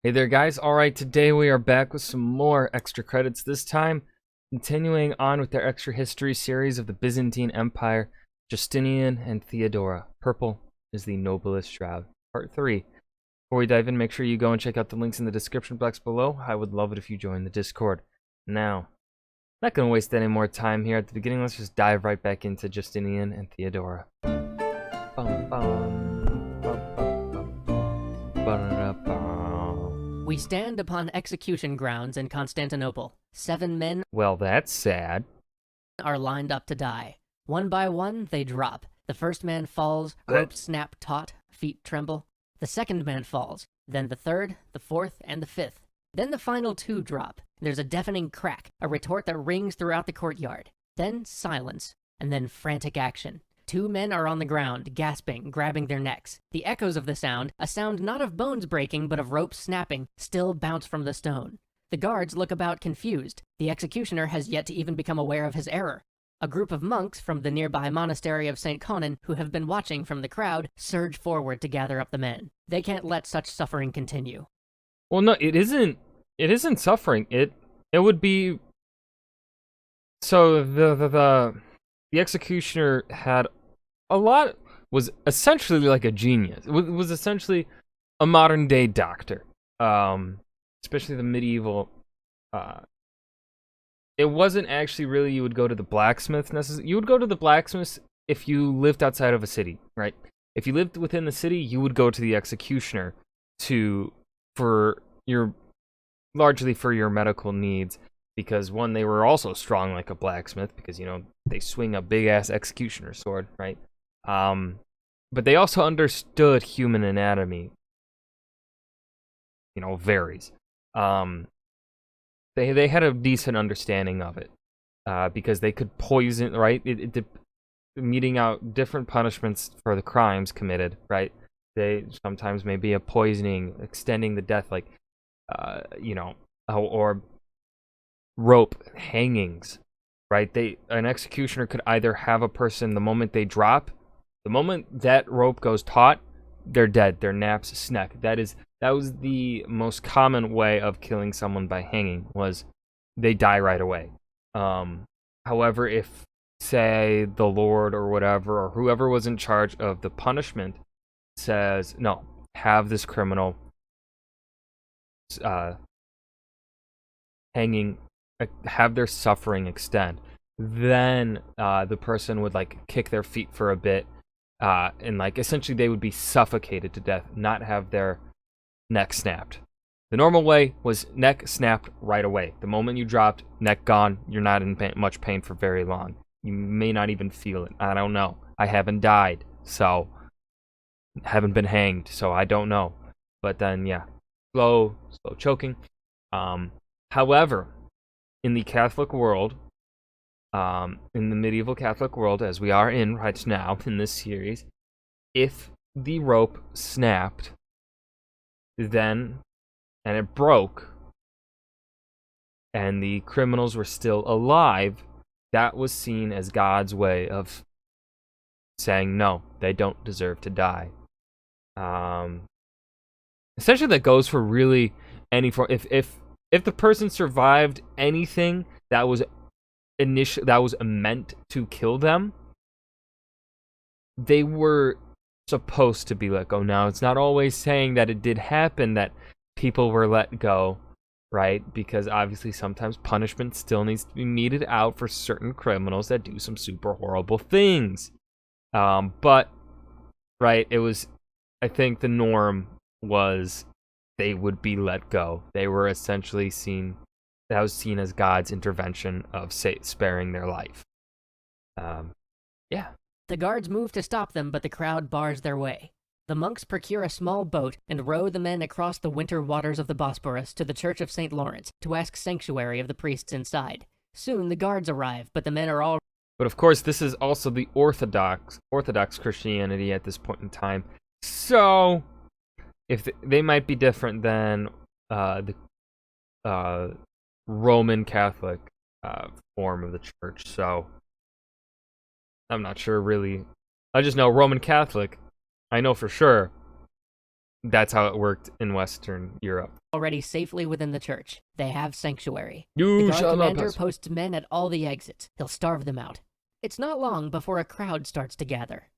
Hey there, guys. Alright, today we are back with some more extra credits. This time, continuing on with their extra history series of the Byzantine Empire, Justinian and Theodora. Purple is the Noblest Shroud, Part 3. Before we dive in, make sure you go and check out the links in the description box below. I would love it if you join the Discord. Now, not going to waste any more time here at the beginning. Let's just dive right back into Justinian and Theodora. Bum, bum, bum, bum, bum. Ba-da-da-bum. We stand upon execution grounds in Constantinople. 7 men Well, that's sad. are lined up to die. One by one, they drop. The first man falls, ropes snap taut, feet tremble. The second man falls, then the third, the fourth, and the fifth. Then the final 2 drop. There's a deafening crack, a retort that rings throughout the courtyard. Then silence, and then frantic action. 2 men are on the ground, gasping, grabbing their necks. The echoes of the sound, a sound not of bones breaking but of ropes snapping, still bounce from the stone. The guards look about confused. The executioner has yet to even become aware of his error. A group of monks from the nearby monastery of St. Conon, who have been watching from the crowd, surge forward to gather up the men. They can't let such suffering continue. Well, no, it isn't. It isn't suffering. It would be. So the executioner had a lot. Was essentially like a genius. It was essentially a modern day doctor. Especially the medieval. It wasn't actually really you would go to the blacksmith necessarily. You would go to the blacksmith if you lived outside of a city, right? If you lived within the city, you would go to the executioner largely for your medical needs, because one, they were also strong like a blacksmith because they swing a big ass executioner sword, right? But they also understood human anatomy. Varies. They had a decent understanding of it, because they could poison, right? Meting out different punishments for the crimes committed, right? They sometimes may be a poisoning, extending the death, like, or rope hangings, right? An executioner could either have a person the moment that rope goes taut, they're dead. Their naps snack. That was the most common way of killing someone by hanging, was they die right away. However, if, say, the Lord or whatever, or whoever was in charge of the punishment says, no, have this criminal hanging, have their suffering extend, then the person would kick their feet for a bit, and essentially they would be suffocated to death, not have their neck snapped. The normal way was neck snapped right away. The moment you dropped, neck gone, you're not in much pain for very long. You may not even feel it. I don't know. I haven't died, so haven't been hanged, so I don't know. But then, yeah, slow choking. However, in the Catholic world, in the medieval Catholic world, as we are in right now in this series, if the rope snapped, and it broke, and the criminals were still alive, that was seen as God's way of saying, no, they don't deserve to die. Essentially, that goes for really any form. If the person survived anything that was meant to kill them, they were supposed to be let go. Now, it's not always saying that it did happen that people were let go, right? Because obviously sometimes punishment still needs to be meted out for certain criminals that do some super horrible things. But, right, I think the norm was they would be let go. They were essentially that was seen as God's intervention of sparing their life. Yeah. The guards move to stop them, but the crowd bars their way. The monks procure a small boat and row the men across the winter waters of the Bosporus to the Church of St. Lawrence to ask sanctuary of the priests inside. Soon the guards arrive, but the men are all... But of course, this is also the Orthodox Christianity at this point in time. So, if they might be different than the Roman Catholic form of the church. So, I'm not sure really. I just know Roman Catholic. I know for sure that's how it worked in Western Europe. Already safely within the church. They have sanctuary. You The guard shall not commander pass. posts men at all the exits. He'll starve them out. It's not long before a crowd starts to gather.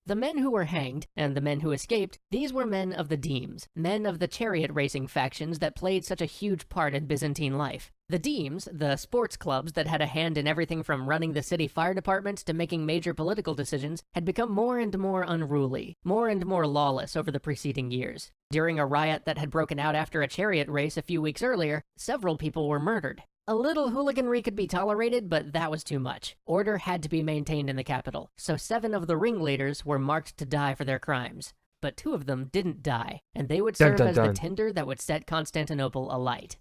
The men who were hanged, and the men who escaped, these were men of the Demes, men of the chariot racing factions that played such a huge part in Byzantine life. The Demes, the sports clubs that had a hand in everything from running the city fire departments to making major political decisions, had become more and more unruly, more and more lawless over the preceding years. During a riot that had broken out after a chariot race a few weeks earlier, several people were murdered. A little hooliganry could be tolerated, but that was too much. Order had to be maintained in the capital, so 7 of the ringleaders were marked to die for their crimes. But 2 of them didn't die, and they would serve as the tinder that would set Constantinople alight.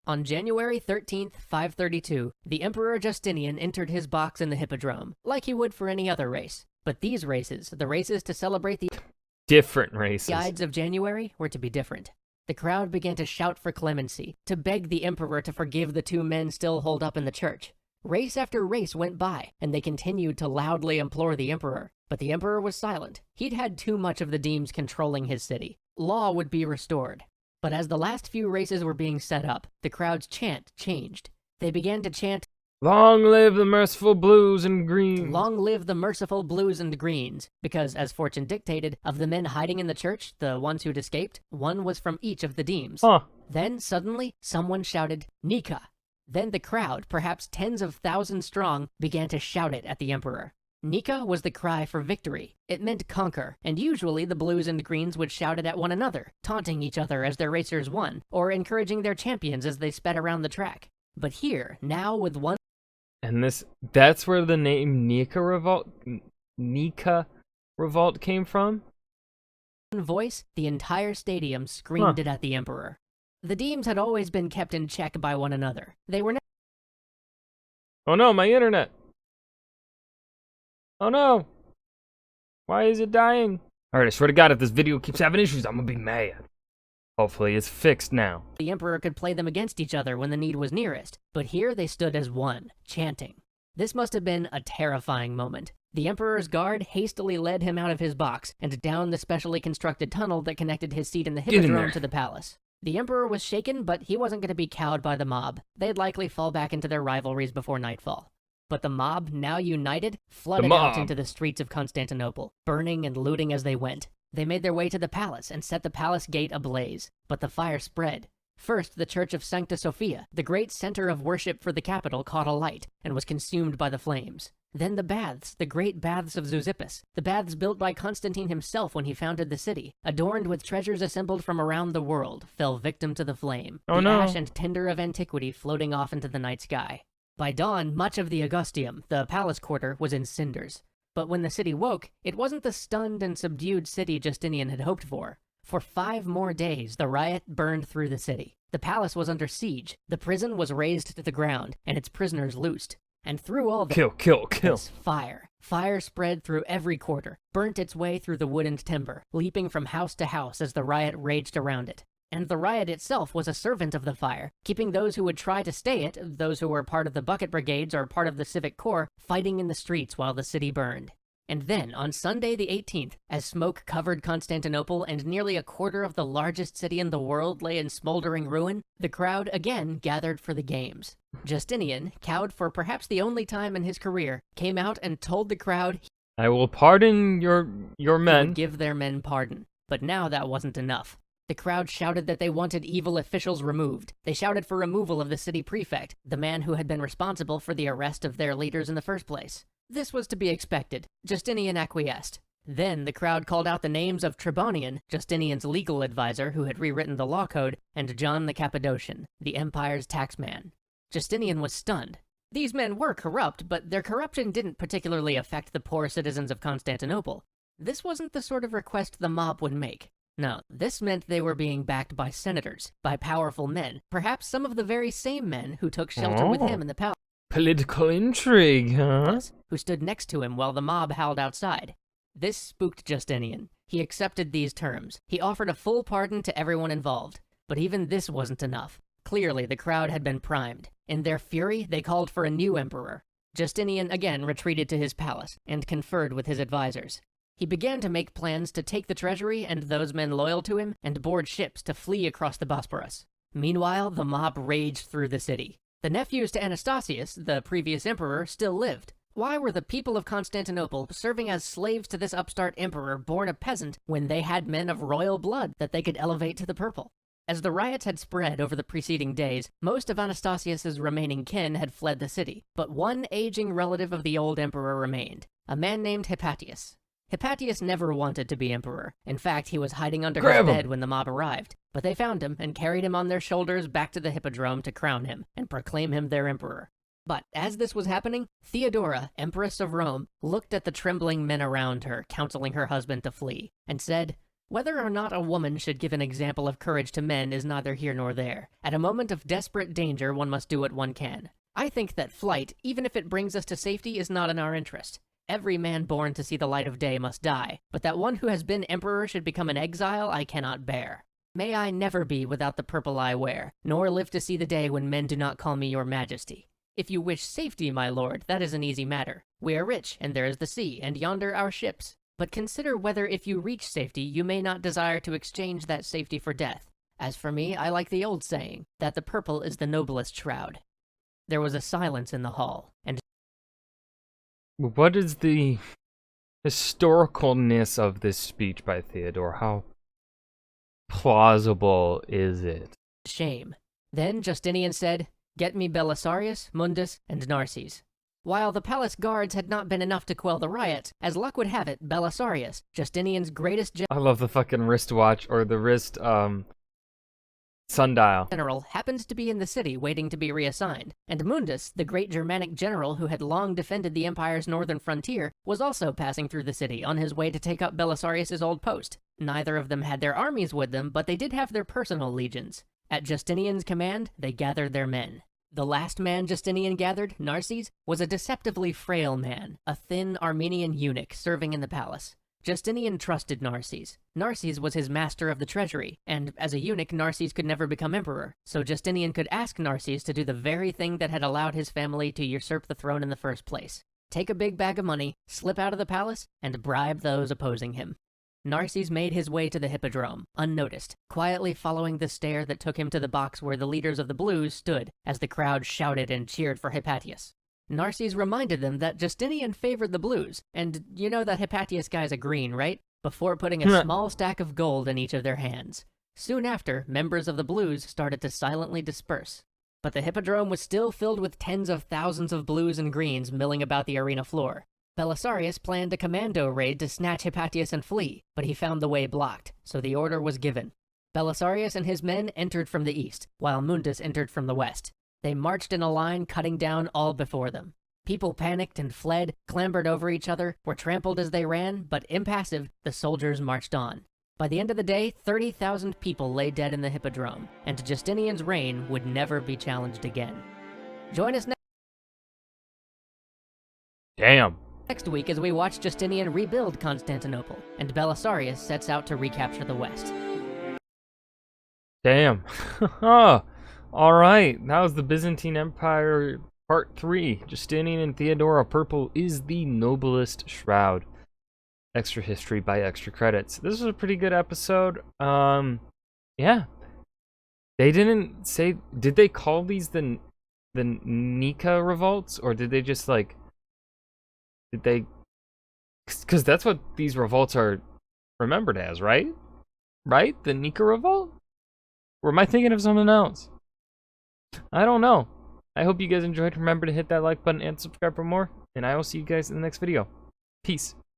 On January 13th, 532, the Emperor Justinian entered his box in the Hippodrome, like he would for any other race. But these races, the races to celebrate the Different races. Ides of January, were to be different. The crowd began to shout for clemency, to beg the emperor to forgive the 2 men still holed up in the church. Race after race went by, and they continued to loudly implore the emperor. But the emperor was silent. He'd had too much of the Demes controlling his city. Law would be restored. But as the last few races were being set up, the crowd's chant changed. They began to chant, "Long live the merciful blues and greens." "Long live the merciful blues and greens," because, as fortune dictated, of the men hiding in the church, the ones who'd escaped, one was from each of the Demes. Huh. Then, suddenly, someone shouted, "Nika!" Then the crowd, perhaps tens of thousands strong, began to shout it at the emperor. Nika was the cry for victory. It meant conquer, and usually the blues and greens would shout it at one another, taunting each other as their racers won, or encouraging their champions as they sped around the track. But here, now with one And that's where the name Nika Revolt came from? voice, the entire stadium screamed it at the emperor. The Demes had always been kept in check by one another. They were Oh no, my internet! Oh no! Why is it dying? Alright, I swear to God, if this video keeps having issues, I'm gonna be mad. Hopefully it's fixed now. The emperor could play them against each other when the need was nearest, but here they stood as one, chanting. This must have been a terrifying moment. The emperor's guard hastily led him out of his box and down the specially constructed tunnel that connected his seat in the Hippodrome to the palace. The emperor was shaken, but he wasn't going to be cowed by the mob. They'd likely fall back into their rivalries before nightfall. But the mob, now united, flooded out into the streets of Constantinople, burning and looting as they went. They made their way to the palace and set the palace gate ablaze, but the fire spread. First, the Church of Sancta Sophia, the great center of worship for the capital, caught alight and was consumed by the flames. Then the baths, the great baths of Zeuxippus, the baths built by Constantine himself when he founded the city, adorned with treasures assembled from around the world, fell victim to the flame, the ash and tinder of antiquity floating off into the night sky. By dawn, much of the Augustium, the palace quarter, was in cinders. But when the city woke, it wasn't the stunned and subdued city Justinian had hoped for. For 5 more days, the riot burned through the city. The palace was under siege, the prison was razed to the ground, and its prisoners loosed. And through all this, fire spread through every quarter, burnt its way through the wood and timber, leaping from house to house as the riot raged around it. And the riot itself was a servant of the fire, keeping those who would try to stay it, those who were part of the bucket brigades or part of the civic corps, fighting in the streets while the city burned. And then, on Sunday the 18th, as smoke covered Constantinople and nearly a quarter of the largest city in the world lay in smoldering ruin, the crowd again gathered for the games. Justinian, cowed for perhaps the only time in his career, came out and told the crowd, "I will pardon your men." He would give their men pardon. But now that wasn't enough. The crowd shouted that they wanted evil officials removed. They shouted for removal of the city prefect, the man who had been responsible for the arrest of their leaders in the first place. This was to be expected. Justinian acquiesced. Then the crowd called out the names of Tribonian, Justinian's legal advisor who had rewritten the law code, and John the Cappadocian, the empire's taxman. Justinian was stunned. These men were corrupt, but their corruption didn't particularly affect the poor citizens of Constantinople. This wasn't the sort of request the mob would make. No, this meant they were being backed by senators, by powerful men, perhaps some of the very same men who took shelter with him in the palace. Political intrigue, huh? Who stood next to him while the mob howled outside. This spooked Justinian. He accepted these terms. He offered a full pardon to everyone involved. But even this wasn't enough. Clearly, the crowd had been primed. In their fury, they called for a new emperor. Justinian again retreated to his palace and conferred with his advisors. He began to make plans to take the treasury and those men loyal to him and board ships to flee across the Bosporus. Meanwhile, the mob raged through the city. The nephews to Anastasius, the previous emperor, still lived. Why were the people of Constantinople serving as slaves to this upstart emperor born a peasant when they had men of royal blood that they could elevate to the purple? As the riots had spread over the preceding days, most of Anastasius's remaining kin had fled the city, but one aging relative of the old emperor remained, a man named Hippatius. Hippatius never wanted to be emperor. In fact, he was hiding under his bed when the mob arrived, but they found him and carried him on their shoulders back to the Hippodrome to crown him and proclaim him their emperor. But as this was happening, Theodora, Empress of Rome, looked at the trembling men around her, counseling her husband to flee, and said, "Whether or not a woman should give an example of courage to men is neither here nor there. At a moment of desperate danger, one must do what one can. I think that flight, even if it brings us to safety, is not in our interest. Every man born to see the light of day must die, but that one who has been emperor should become an exile I cannot bear. May I never be without the purple I wear, nor live to see the day when men do not call me your majesty. If you wish safety, my lord, that is an easy matter. We are rich, and there is the sea, and yonder our ships. But consider whether if you reach safety, you may not desire to exchange that safety for death. As for me, I like the old saying, that the purple is the noblest shroud." There was a silence in the hall, and what is the historicalness of this speech by Theodore? How plausible is it? shame. Then Justinian said, "Get me Belisarius, Mundus, and Narses." While the palace guards had not been enough to quell the riots, as luck would have it, Belisarius, Justinian's greatest I love the fucking wristwatch, or the wrist, sundial. general, happened to be in the city waiting to be reassigned, and Mundus, the great Germanic general who had long defended the empire's northern frontier, was also passing through the city on his way to take up Belisarius's old post. Neither of them had their armies with them, but they did have their personal legions. At Justinian's command, they gathered their men. The last man Justinian gathered, Narses, was a deceptively frail man, a thin Armenian eunuch serving in the palace. Justinian trusted Narses. Narses was his master of the treasury, and as a eunuch, Narses could never become emperor, so Justinian could ask Narses to do the very thing that had allowed his family to usurp the throne in the first place. Take a big bag of money, slip out of the palace, and bribe those opposing him. Narses made his way to the Hippodrome, unnoticed, quietly following the stair that took him to the box where the leaders of the Blues stood as the crowd shouted and cheered for Hippatius. Narses reminded them that Justinian favored the Blues, and you know that Hippatius guy's a green, right? Before putting a small stack of gold in each of their hands. Soon after, members of the Blues started to silently disperse. But the Hippodrome was still filled with tens of thousands of Blues and Greens milling about the arena floor. Belisarius planned a commando raid to snatch Hippatius and flee, but he found the way blocked, so the order was given. Belisarius and his men entered from the east, while Mundus entered from the west. They marched in a line, cutting down all before them. People panicked and fled, clambered over each other, were trampled as they ran, but impassive, the soldiers marched on. By the end of the day, 30,000 people lay dead in the Hippodrome, and Justinian's reign would never be challenged again. Join us next week as we watch Justinian rebuild Constantinople, and Belisarius sets out to recapture the West. Damn. Alright, that was the Byzantine Empire Part 3. Justinian and Theodora. Purple is the noblest shroud. Extra history by extra credits. This was a pretty good episode. Yeah. They didn't say... Did they call these the Nika revolts? Or did they just, like... Did they... Because that's what these revolts are remembered as, right? Right? The Nika revolt? Or am I thinking of something else? I don't know. I hope you guys enjoyed. Remember to hit that like button and subscribe for more. And I will see you guys in the next video. Peace.